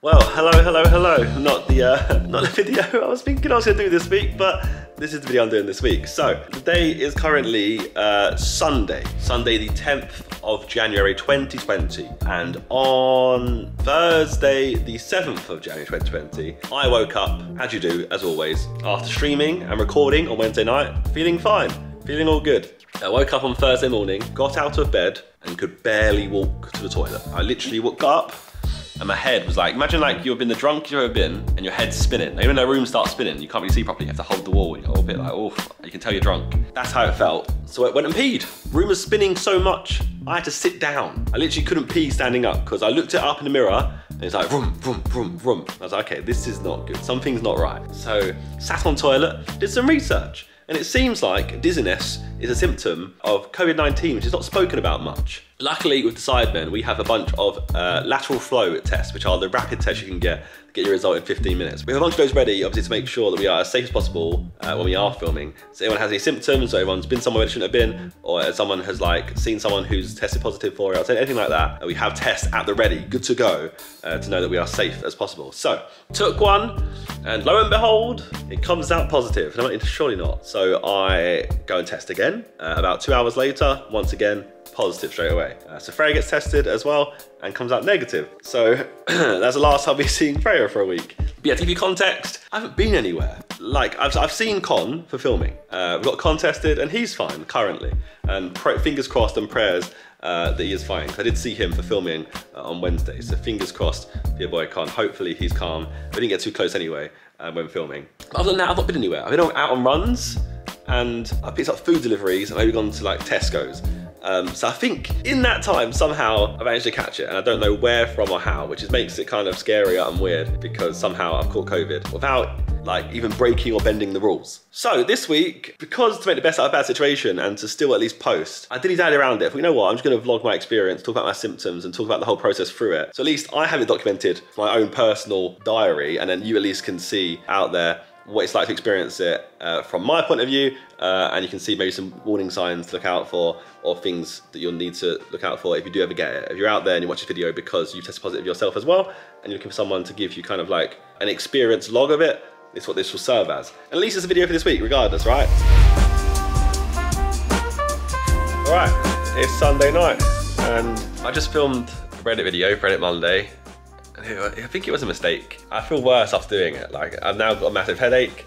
Well, hello. Not the video I was thinking I was gonna do this week, but this is the video I'm doing this week. So, today is currently Sunday the 10th of January 2020. And on Thursday, the 7th of January 2020, I woke up, as you do, as always, after streaming and recording on Wednesday night, feeling fine, feeling all good. I woke up on Thursday morning, got out of bed, and could barely walk to the toilet. I literally woke up, and my head was like, imagine like you've been the drunkest you've ever been and your head's spinning. Now, even though the room starts spinning, you can't really see properly, you have to hold the wall and you're a bit like, oh, you can tell you're drunk. That's how it felt. So I went and peed. Room was spinning so much, I had to sit down. I literally couldn't pee standing up because I looked it up in the mirror and it's like, vroom, vroom, vroom, vroom. I was like, okay, this is not good. Something's not right. So sat on toilet, did some research. And it seems like dizziness is a symptom of COVID-19, which is not spoken about much. Luckily, with the Sidemen, we have a bunch of lateral flow tests, which are the rapid tests you can get your result in 15 minutes. We have a bunch of those ready, obviously, to make sure that we are as safe as possible when we are filming. So anyone has any symptoms, or everyone's been somewhere they shouldn't have been, or someone has like seen someone who's tested positive for it, or anything like that, we have tests at the ready, good to go, to know that we are safe as possible. So, took one, and lo and behold, it comes out positive. And I'm like, surely not. So I go and test again. About 2 hours later, once again, positive straight away. So Freya gets tested as well and comes out negative. So that's the last I'll be seeing Freya for a week. But yeah, to give you context, I haven't been anywhere. Like, I've seen Con for filming. We've got Con tested and he's fine currently. And fingers crossed and prayers that he is fine. I did see him for filming on Wednesday. So fingers crossed for your boy Con. Hopefully he's calm. We didn't get too close anyway when filming. But other than that, I've not been anywhere. I've been out on runs and I picked up food deliveries and maybe gone to like Tesco's. So I think in that time, somehow I managed to catch it and I don't know where from or how, which makes it kind of scarier and weird because somehow I've caught COVID without like even breaking or bending the rules. So this week, because to make the best out of a bad situation and to still at least post, I did daddy around it. If we know what, I'm just gonna vlog my experience, talk about my symptoms and talk about the whole process through it. So at least I have it documented for my own personal diary and then you at least can see out there what it's like to experience it from my point of view, and you can see maybe some warning signs to look out for or things that you'll need to look out for if you do ever get it. If you're out there and you watch this video because you tested positive yourself as well and you're looking for someone to give you kind of like an experience log of it, it's what this will serve as. And at least it's a video for this week regardless, right? Alright, it's Sunday night and I just filmed a Reddit video for Reddit Monday. I think it was a mistake. I feel worse after doing it. Like, I've now got a massive headache.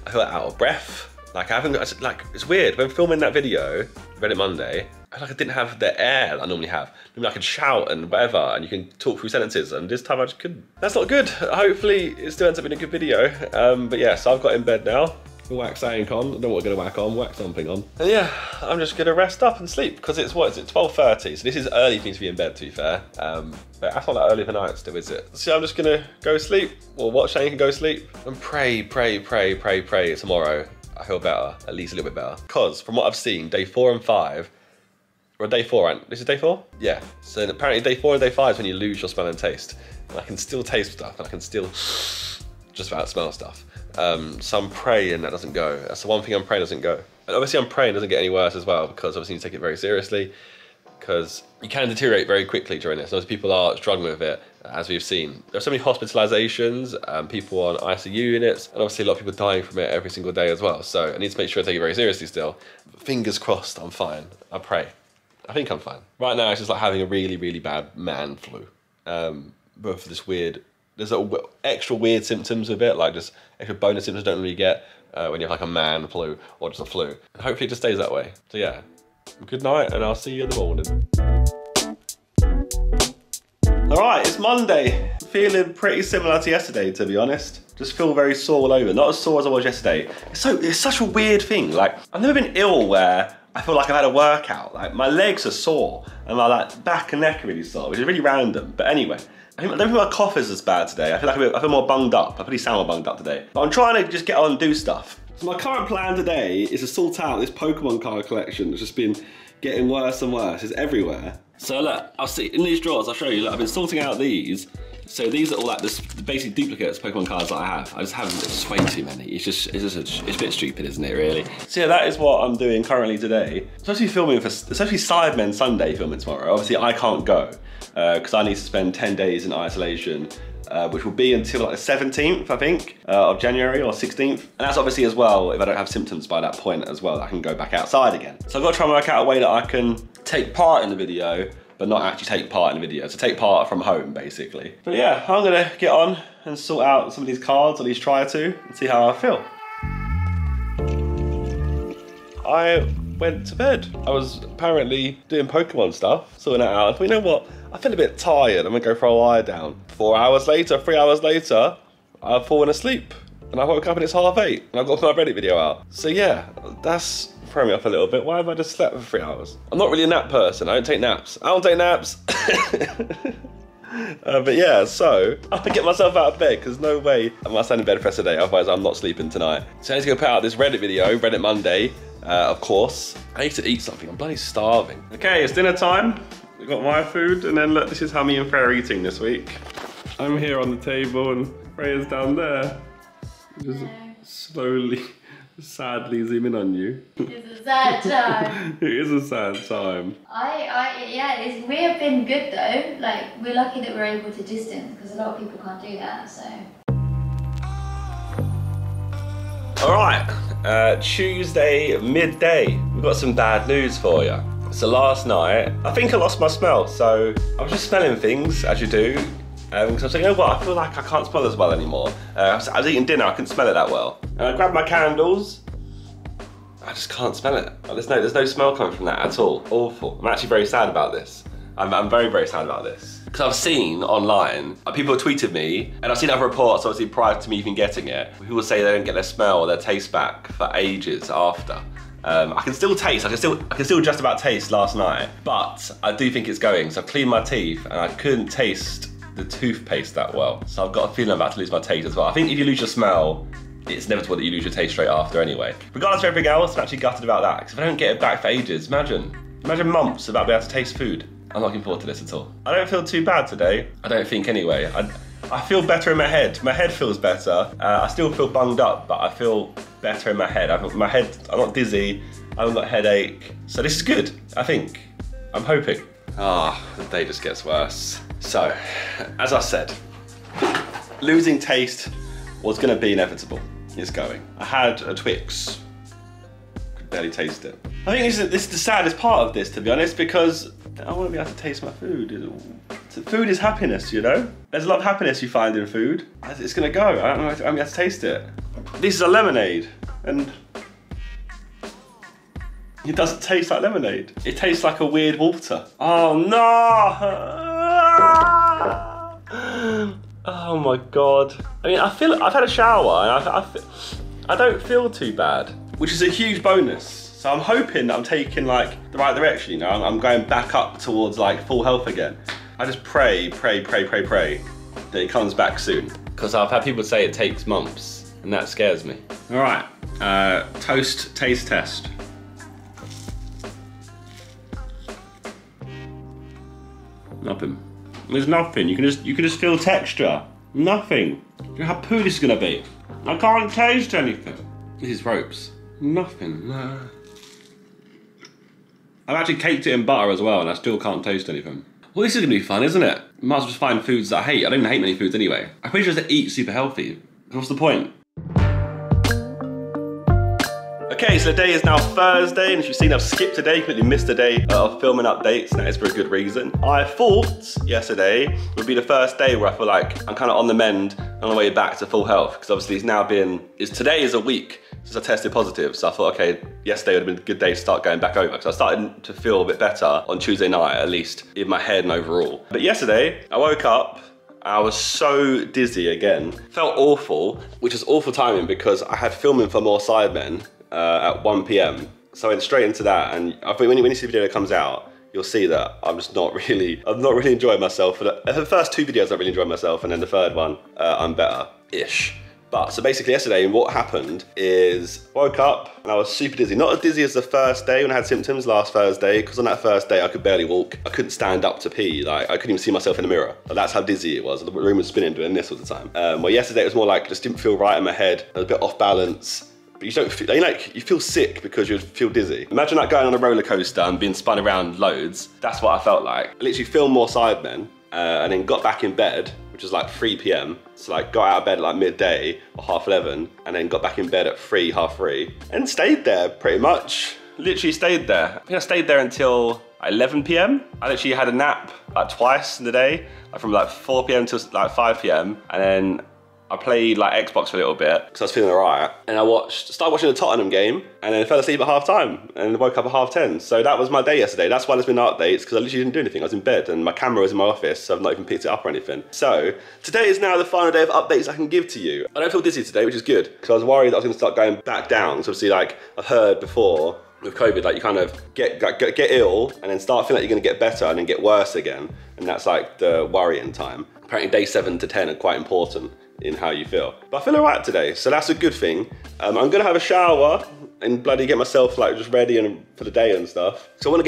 I feel out of breath. Like, I haven't got, like, it's weird. When filming that video, Reddit Monday, I feel like I didn't have the air that I normally have. Normally I could shout and whatever, and you can talk through sentences, and this time I just couldn't. That's not good. Hopefully it still ends up being a good video. But yeah, so I've got in bed now. Wax that ink on, I don't know what we're gonna whack on, whack something on. And yeah, I'm just gonna rest up and sleep because it's, what is it, 12:30, so this is early for me to be in bed to be fair. But that's not that early for night still, is it? So I'm just gonna go sleep, or watch Shane can go sleep, and pray tomorrow I feel better, at least a little bit better. Because from what I've seen, day 4 and 5, we're on day 4, right? This is day 4? Yeah, so apparently day 4 and day 5 is when you lose your smell and taste. And I can still taste stuff, and I can still just about smell stuff. So I'm praying that doesn't go. That's the one thing I'm praying doesn't go. And obviously I'm praying it doesn't get any worse as well because obviously you take it very seriously because you can deteriorate very quickly during this. Those people are struggling with it, as we've seen. There are so many hospitalizations, people on ICU units, and obviously a lot of people dying from it every single day as well. So I need to make sure I take it very seriously still. But fingers crossed I'm fine. I pray. I think I'm fine. Right now it's just like having a really bad man flu. But for this weird, there's extra weird symptoms with it, like just extra bonus symptoms you don't really get when you have like a man flu or just a flu. And hopefully it just stays that way. So yeah, good night and I'll see you in the morning. All right, it's Monday. Feeling pretty similar to yesterday, to be honest. Just feel very sore all over. Not as sore as I was yesterday. It's such a weird thing. Like, I've never been ill where I feel like I've had a workout. Like, my legs are sore and my like back and neck are really sore, which is really random. But anyway, I don't think my cough is as bad today. I feel like I feel more bunged up. I probably sound more bunged up today. But I'm trying to just get on and do stuff. So my current plan today is to sort out this Pokemon card collection that's just been getting worse and worse. It's everywhere. So look, I'll see in these drawers, I'll show you, look, I've been sorting out these. So these are all like this basic duplicates Pokemon cards that I have. I just have way too many. It's a bit stupid, isn't it, really? So yeah, that is what I'm doing currently today. Especially filming for, especially Sidemen Sunday filming tomorrow. Obviously I can't go because I need to spend 10 days in isolation which will be until like the 17th, I think, of January or 16th. And that's obviously as well, if I don't have symptoms by that point as well, I can go back outside again. So I've got to try and work out a way that I can take part in the video, but not actually take part in the video. So take part from home, basically. But yeah, I'm gonna get on and sort out some of these cards, or at least try to, and see how I feel. I went to bed. I was apparently doing Pokemon stuff, sorting that out. But you know what? I feel a bit tired. I'm gonna go for a lie down. 4 hours later, 3 hours later, I've fallen asleep. And I woke up and it's 8:30, and I've got my Reddit video out. So yeah, that's throwing me off a little bit. Why have I just slept for 3 hours? I'm not really a nap person. I don't take naps. I don't take naps. But yeah, so I have to get myself out of bed because no way am I staying in bed for the rest of the day, otherwise I'm not sleeping tonight. So I need to go put out this Reddit video, Reddit Monday, of course. I need to eat something, I'm bloody starving. Okay, it's dinner time. We've got my food, and then look, this is how me and Freya are eating this week. I'm here on the table and Freya's down there. Just slowly, sadly zoom in on you. It's a sad time. It is a sad time. Yeah, we have been good though. Like, we're lucky that we're able to distance because a lot of people can't do that, so. All right, Tuesday midday. We've got some bad news for you. So last night, I think I lost my smell. So I was just smelling things, as you do. Because I was like, you know what, I feel like I can't smell as well anymore. I was eating dinner, I couldn't smell it that well. And I grabbed my candles. I just can't smell it. There's no smell coming from that at all. Awful. I'm actually very sad about this. I'm very, very sad about this. Because I've seen online, people have tweeted me, and I've seen other reports, obviously prior to me even getting it. People say they don't get their smell or their taste back for ages after. I can still taste, I can still just about taste last night, but I do think it's going. So I've cleaned my teeth and I couldn't taste the toothpaste that well. So I've got a feeling I'm about to lose my taste as well. I think if you lose your smell, it's inevitable that you lose your taste straight after anyway. Regardless of everything else, I'm actually gutted about that, because if I don't get it back for ages, imagine months without being able to taste food. I'm not looking forward to this at all. I don't feel too bad today. I don't think anyway. I feel better in my head. My head feels better. I still feel bunged up, but I feel better in my head. I'm not dizzy. I haven't got a headache. So this is good, I think. I'm hoping. The day just gets worse. So, as I said, losing taste was gonna be inevitable. It's going. I had a Twix. Could barely taste it. I think this is the saddest part of this, to be honest, because I want to be able to taste my food. Food is happiness, you know? There's a lot of happiness you find in food. It's gonna go. I'm gonna have to taste it. This is a lemonade, and it doesn't taste like lemonade. It tastes like a weird water. Oh no! Oh my god. I mean, I've had a shower and I don't feel too bad, which is a huge bonus. So I'm hoping that I'm taking like the right direction, you know? I'm going back up towards like full health again. I just pray that it comes back soon. Because I've had people say it takes months, and that scares me. All right, toast taste test. Nothing. There's nothing. You can just feel texture. Nothing. You know how poo this is gonna be. I can't taste anything. This is ropes. Nothing. I've actually caked it in butter as well, and I still can't taste anything. Well, this is gonna be fun, isn't it? Might as well just find foods that I hate. I don't even hate many foods anyway. I'm pretty sure just to eat super healthy. What's the point? Okay, so the day is now Thursday, and as you've seen, I've skipped a day, completely missed a day of filming updates, and that is for a good reason. I thought yesterday would be the first day where I feel like I'm kind of on the mend, on the way back to full health, because obviously today is a week since I tested positive, so I thought, okay, yesterday would have been a good day to start going back over, because I started to feel a bit better on Tuesday night, at least in my head and overall. But yesterday, I woke up, I was so dizzy again. Felt awful, which is awful timing because I had filming for More Sidemen at 1 PM. So I went straight into that, and I think when you see the video that comes out, you'll see that I'm not really enjoying myself. For the first two videos I really enjoyed myself, and then the third one, I'm better-ish. But so basically yesterday, what happened is woke up and I was super dizzy. Not as dizzy as the first day when I had symptoms last Thursday, because on that first day I could barely walk. I couldn't stand up to pee. Like, I couldn't even see myself in the mirror. Like, that's how dizzy it was. The room was spinning doing this all the time. Well, yesterday it was more like, just didn't feel right in my head. I was a bit off balance. But you don't feel, you feel sick because you feel dizzy. Imagine like going on a roller coaster and being spun around loads. That's what I felt like. I literally filmed More Sidemen and then got back in bed, which was like 3 p.m. So like got out of bed at like midday or 11:30, and then got back in bed at 3, half 3, and stayed there pretty much. Literally stayed there. I think I stayed there until 11 p.m. I literally had a nap like twice in the day, like from like 4 p.m. till like 5 p.m. And then I played like Xbox for a little bit because I was feeling alright. And I started watching the Tottenham game, and then fell asleep at half time and woke up at 10:30. So that was my day yesterday. That's why there's been no updates, because I literally didn't do anything. I was in bed and my camera was in my office, so I've not even picked it up or anything. So today is now the final day of updates I can give to you. I don't feel dizzy today, which is good, because I was worried that I was going to start going back down. So obviously, like I've heard before with COVID, like you kind of get ill and then start feeling like you're going to get better and then get worse again. And that's like the worrying time. Apparently day 7 to 10 are quite important in how you feel. But I feel alright today, so that's a good thing. I'm gonna have a shower and bloody get myself like just ready and for the day and stuff. So I want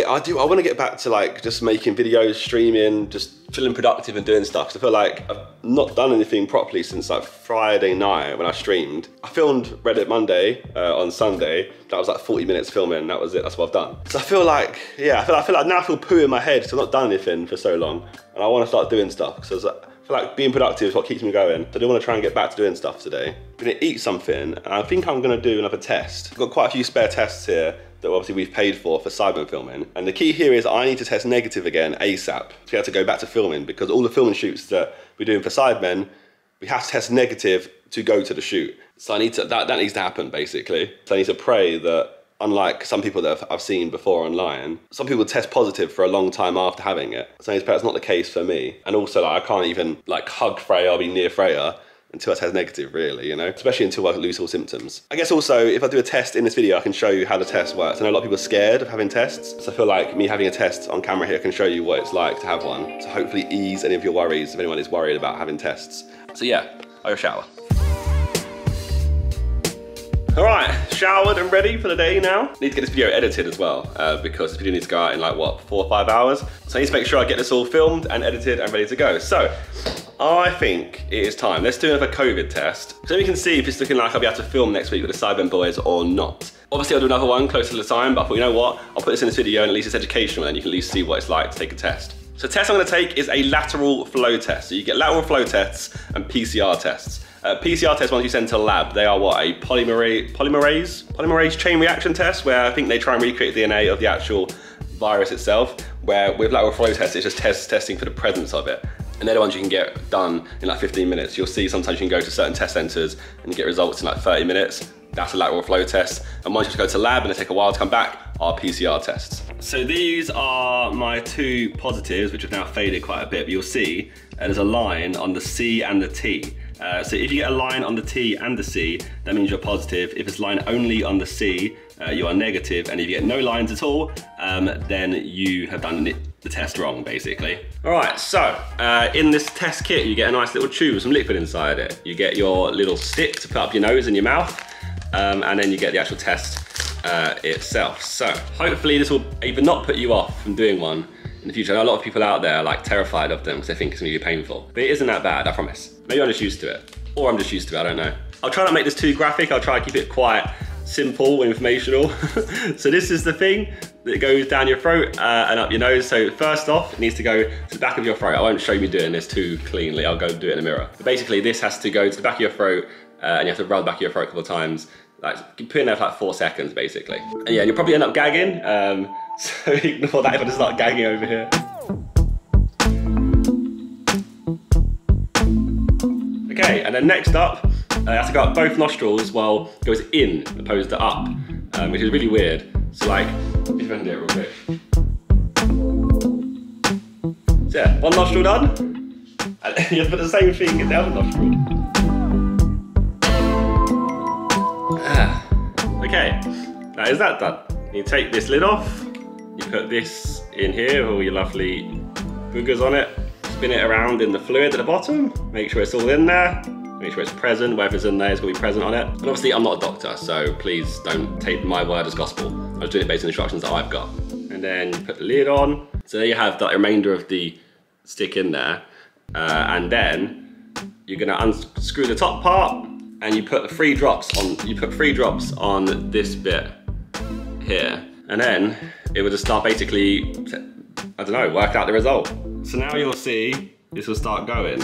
to get back to like just making videos, streaming, just feeling productive and doing stuff. So I feel like I've not done anything properly since like Friday night when I streamed. I filmed Reddit Monday on Sunday. That was like 40 minutes filming. That was it. That's what I've done. So I feel like, yeah, I feel like now I feel poo in my head because I've not done anything for so long, and I want to start doing stuff because I feel like being productive is what keeps me going. So I do want to try and get back to doing stuff today. I'm gonna eat something, and I think I'm gonna do another test. I've got quite a few spare tests here that obviously we've paid for Cyber filming. And the key here is I need to test negative again ASAP to be able to go back to filming, because all the filming shoots that we're doing for Sidemen, we have to test negative to go to the shoot. So I need to, that needs to happen basically. So I need to pray that, unlike some people that I've seen before online, some people test positive for a long time after having it. So I need to pray that's not the case for me. And also like, I can't even like hug Freya or be near Freya until I test negative, really, you know? Especially until I lose all symptoms. I guess also, if I do a test in this video, I can show you how the test works. I know a lot of people are scared of having tests, so I feel like me having a test on camera here can show you what it's like to have one, to hopefully ease any of your worries if anyone is worried about having tests. So yeah, I'll go shower. All right, showered and ready for the day now. Need to get this video edited as well, because this video needs to go out in like, what, 4 or 5 hours? So I need to make sure I get this all filmed and edited and ready to go. So, I think it is time. Let's do another COVID test. So we can see if it's looking like I'll be able to film next week with the Cyber boys or not. Obviously I'll do another one closer to the time, but I thought, you know what? I'll put this in this video and at least it's educational and you can at least see what it's like to take a test. So the test I'm gonna take is a lateral flow test. So you get lateral flow tests and PCR tests. PCR tests, once you send to the lab, they are what, a polymerase chain reaction test, where I think they try and recreate DNA of the actual virus itself, where with lateral flow tests, it's just testing for the presence of it. And they're the ones you can get done in like 15 minutes. You'll see sometimes you can go to certain test centers and you get results in like 30 minutes. That's a lateral flow test. And once you go to the lab and they take a while to come back, are PCR tests. So these are my 2 positives, which have now faded quite a bit, but you'll see there's a line on the C and the T. So if you get a line on the T and the C, that means you're positive. If it's line only on the C, you are negative. And if you get no lines at all, then you have done the test wrong, basically. All right, so in this test kit, you get a nice little tube with some liquid inside it. You get your little stick to put up your nose and your mouth, and then you get the actual test itself. So hopefully this will either not put you off from doing one in the future. I know a lot of people out there are like terrified of them because they think it's gonna be painful, but it isn't that bad, I promise. Maybe I'm just used to it, or I'm just used to it, I don't know. I'll try not to make this too graphic. I'll try to keep it quite simple and informational. So this is the thing that goes down your throat and up your nose. So first off, it needs to go to the back of your throat. I won't show you me doing this too cleanly. I'll go do it in the mirror. But basically this has to go to the back of your throat and you have to rub the back of your throat a couple of times. Like, put it in there for like 4 seconds, basically. And yeah, you'll probably end up gagging. So ignore that if I just start gagging over here. Okay, and then next up, it has to go up both nostrils while it goes in opposed to up, which is really weird. So like, if I can do it real quick. So yeah, one nostril done. And you have to put the same thing in the other nostril. Okay, now is that done? You take this lid off, you put this in here with all your lovely boogers on it, spin it around in the fluid at the bottom, make sure it's all in there, make sure it's present, whatever's in there is going to be present on it. And obviously I'm not a doctor, so please don't take my word as gospel. I was doing it based on the instructions that I've got. And then you put the lid on. So there you have the remainder of the stick in there. And then you're going to unscrew the top part, and you put 3 drops on. You put 3 drops on this bit here, and then it will just start basically, I don't know, work out the result. So now you'll see this will start going,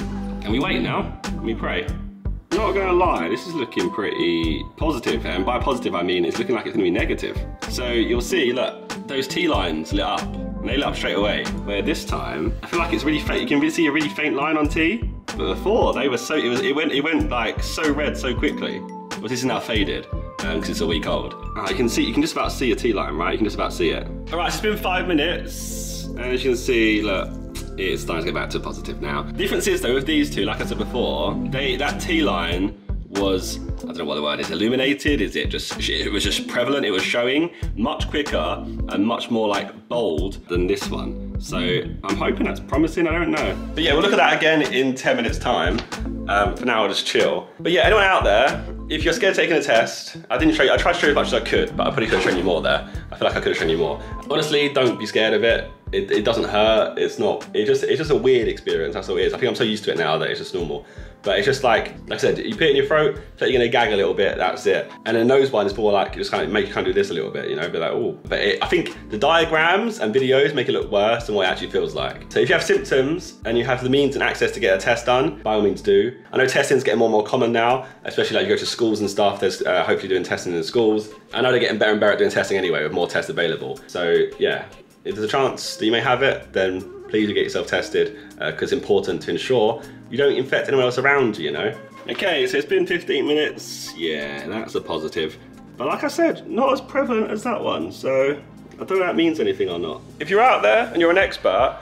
And we wait now, and we pray. I'm not gonna lie, this is looking pretty positive, and by positive I mean it's looking like it's gonna be negative. So you'll see, look, those T lines lit up, and they lit up straight away. Where this time, I feel like it's really faint. You can really see a really faint line on T. But before, they were so, it went like so red so quickly. But this is now faded, because it's a week old. You can just about see a T line, right? You can just about see it. All right, so it's been 5 minutes, and as you can see, look, it's starting to get back to positive now. The difference is though with these two, like I said before, that T line was, I don't know what the word is, illuminated? It was just prevalent, it was showing much quicker and much more like bold than this one. So I'm hoping that's promising, I don't know. But yeah, we'll look at that again in 10 minutes time. For now, I'll just chill. But yeah, anyone out there, if you're scared of taking a test, I tried to show you as much as I could, but I probably could have shown you more there. I feel like I could have shown you more. Honestly, don't be scared of it. It doesn't hurt, it's just a weird experience, that's all it is. I think I'm so used to it now that it's just normal. But it's just like I said, you put it in your throat, so you're gonna gag a little bit, that's it. And the nose one is more like, you just kind of make you kind of do this a little bit, you know, be like, oh. But I think the diagrams and videos make it look worse than what it actually feels like. So if you have symptoms and you have the means and access to get a test done, by all means do. I know testing's getting more and more common now, especially like you go to schools and stuff, there's hopefully doing testing in schools. I know they're getting better and better at doing testing anyway with more tests available. So yeah, if there's a chance that you may have it, then please do get yourself tested because it's important to ensure you don't infect anyone else around you, you know? Okay, so it's been 15 minutes. Yeah, that's a positive. But like I said, not as prevalent as that one, so I don't know if that means anything or not. If you're out there and you're an expert,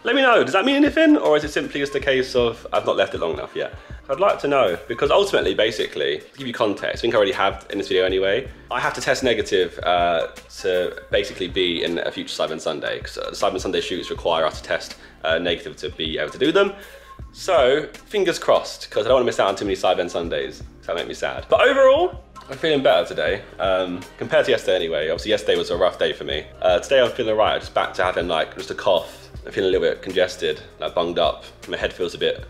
let me know. Does that mean anything? Or is it simply just a case of I've not left it long enough yet? I'd like to know, because ultimately, basically, to give you context, I think I already have in this video anyway, I have to test negative to basically be in a future Cyber Sunday, because Cyber Sunday shoots require us to test negative to be able to do them. So, fingers crossed, because I don't want to miss out on too many Cyber Sundays, so that make me sad. But overall, I'm feeling better today, compared to yesterday anyway. Obviously, yesterday was a rough day for me. Today I'm feeling alright, just back to having like just a cough. I'm feeling a little bit congested, like bunged up. My head feels a bit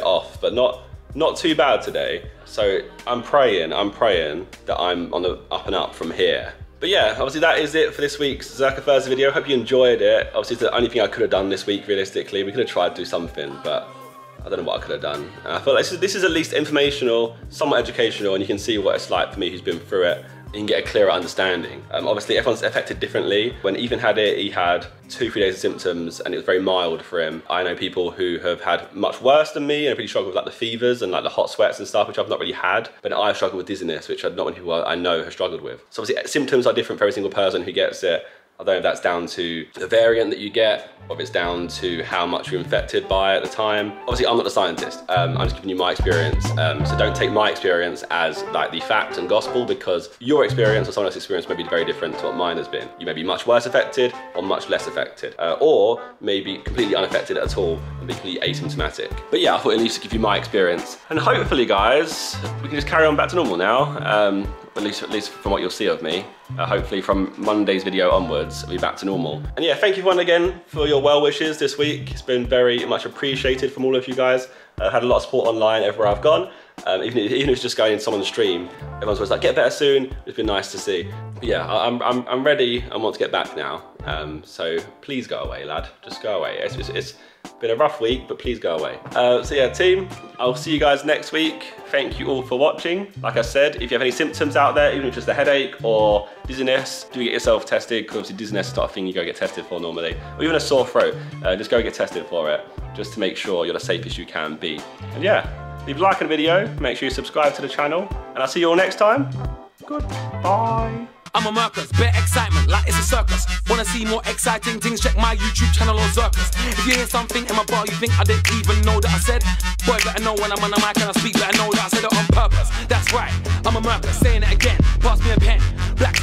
off, but not too bad today. So I'm praying that I'm on the up and up from here. But yeah, obviously that is it for this week's Zerkaa Thursday video. Hope you enjoyed it. Obviously it's the only thing I could have done this week realistically. We could have tried to do something, but I don't know what I could have done. I feel like this is at least informational, somewhat educational, and you can see what it's like for me who's been through it. You can get a clearer understanding. Obviously everyone's affected differently. When Ethan had it, he had 2-3 days of symptoms and it was very mild for him. I know people who have had much worse than me and have really struggled with like the fevers and like the hot sweats and stuff, which I've not really had. But I've struggled with dizziness, which not many people I know have struggled with. So obviously symptoms are different for every single person who gets it. I don't know if that's down to the variant that you get, or if it's down to how much you're infected by at the time. Obviously, I'm not a scientist. I'm just giving you my experience. So don't take my experience as like the fact and gospel, because your experience or someone else's experience may be very different to what mine has been. You may be much worse affected or much less affected, or maybe completely unaffected at all and be completely asymptomatic. But yeah, I thought at least to give you my experience. And hopefully, guys, we can just carry on back to normal now. At least from what you'll see of me. Hopefully from Monday's video onwards, I'll be back to normal. And yeah, thank you everyone again for your well wishes this week. It's been very much appreciated from all of you guys. I've had a lot of support online everywhere I've gone. Even if it's just going in someone's stream, everyone's always like, get better soon. It's been nice to see. But yeah, I'm ready and want to get back now. So please go away, lad. Just go away. It's been a rough week, but please go away. So yeah, team, I'll see you guys next week. Thank you all for watching. Like I said, if you have any symptoms out there, even if it's just a headache or dizziness, do get yourself tested, because obviously dizziness is not a thing you go get tested for normally. Or even a sore throat, just go get tested for it, just to make sure you're the safest you can be. And yeah, leave a like on the video, make sure you subscribe to the channel, and I'll see you all next time. Goodbye. I'm a Mercus, bare excitement like it's a circus. Wanna see more exciting things? Check my YouTube channel or Zerkaa. If you hear something in my bar you think I didn't even know that I said, boy, better know when I'm on the mic and I speak, better know that I said it on purpose. That's right, I'm a Mercus, saying it again. Pass me a pen. Black